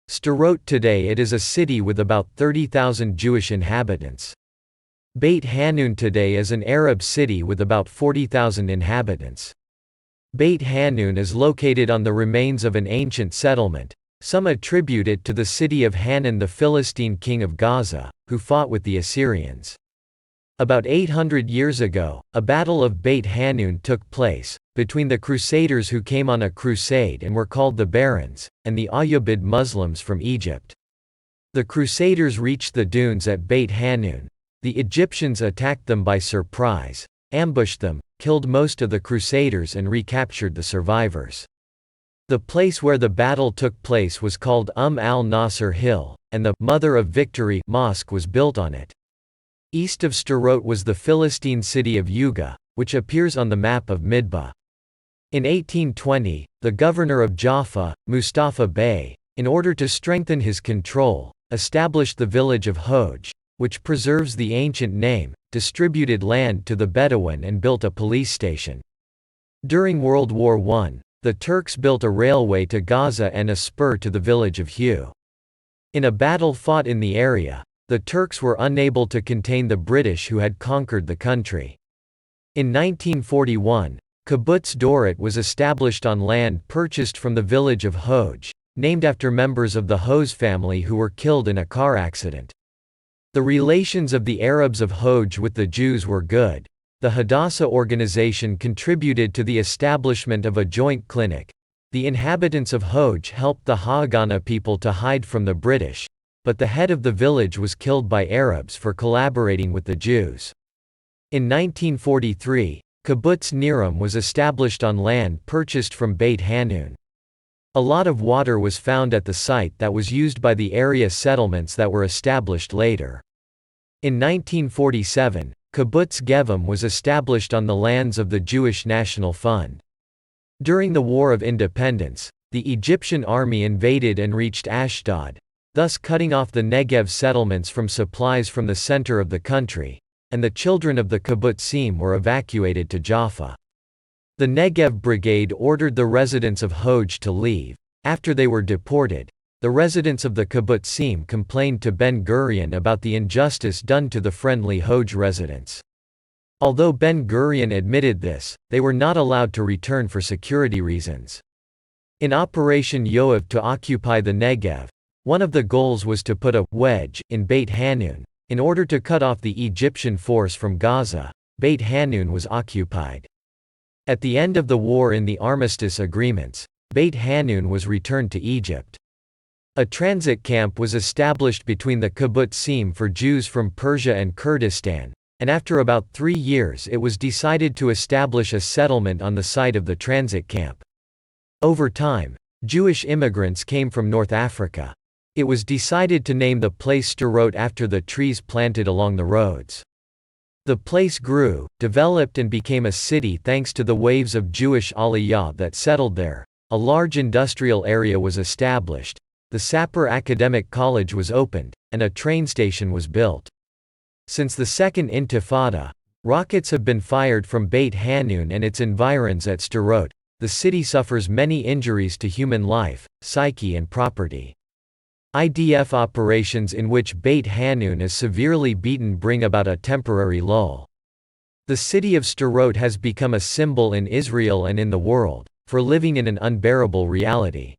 Sdarot today it is a city with about 30,000 Jewish inhabitants. Beit Hanoun today is an Arab city with about 40,000 inhabitants. Beit Hanoun is located on the remains of an ancient settlement. Some attribute it to the city of Hanoun, the Philistine king of Gaza, who fought with the Assyrians. About 800 years ago, a battle of Beit Hanoun took place, between the Crusaders who came on a crusade and were called the Barons, and the Ayyubid Muslims from Egypt. The Crusaders reached the dunes at Beit Hanoun. The Egyptians attacked them by surprise, ambushed them, killed most of the Crusaders and recaptured the survivors. The place where the battle took place was called al-Nasr Hill, and the Mother of Victory mosque was built on it. East of Sdarot was the Philistine city of Yuga, which appears on the map of Midba. In 1820, the governor of Jaffa, Mustafa Bey, in order to strengthen his control, established the village of Hoj, which preserves the ancient name, distributed land to the Bedouin and built a police station. During World War I, the Turks built a railway to Gaza and a spur to the village of Hugh. In a battle fought in the area, the Turks were unable to contain the British who had conquered the country. In 1941, Kibbutz Sdarot was established on land purchased from the village of Hoj, named after members of the Hoj family who were killed in a car accident. The relations of the Arabs of Hoj with the Jews were good. The Hadassah organization contributed to the establishment of a joint clinic. The inhabitants of Hoj helped the Haganah people to hide from the British, but the head of the village was killed by Arabs for collaborating with the Jews. In 1943, Kibbutz Niram was established on land purchased from Beit Hanoun. A lot of water was found at the site that was used by the area settlements that were established later. In 1947, Kibbutz Gevim was established on the lands of the Jewish National Fund. During the War of Independence, the Egyptian army invaded and reached Ashdod, thus cutting off the Negev settlements from supplies from the center of the country, and the children of the kibbutzim were evacuated to Jaffa. The Negev Brigade ordered the residents of Hoj to leave. After they were deported, the residents of the kibbutzim complained to Ben-Gurion about the injustice done to the friendly Hoj residents. Although Ben-Gurion admitted this, they were not allowed to return for security reasons. In Operation Yoav to occupy the Negev, one of the goals was to put a wedge in Beit Hanoun. In order to cut off the Egyptian force from Gaza, Beit Hanoun was occupied. At the end of the war in the armistice agreements, Beit Hanoun was returned to Egypt. A transit camp was established between the kibbutzim for Jews from Persia and Kurdistan, and after about 3 years it was decided to establish a settlement on the site of the transit camp. Over time, Jewish immigrants came from North Africa. It was decided to name the place Sdarot after the trees planted along the roads. The place grew, developed and became a city thanks to the waves of Jewish Aliyah that settled there. A large industrial area was established, the Sapir Academic College was opened, and a train station was built. Since the Second Intifada, rockets have been fired from Beit Hanoun and its environs at Sdarot. The city suffers many injuries to human life, psyche and property. IDF operations in which Beit Hanoun is severely beaten bring about a temporary lull. The city of Sdarot has become a symbol in Israel and in the world, for living in an unbearable reality.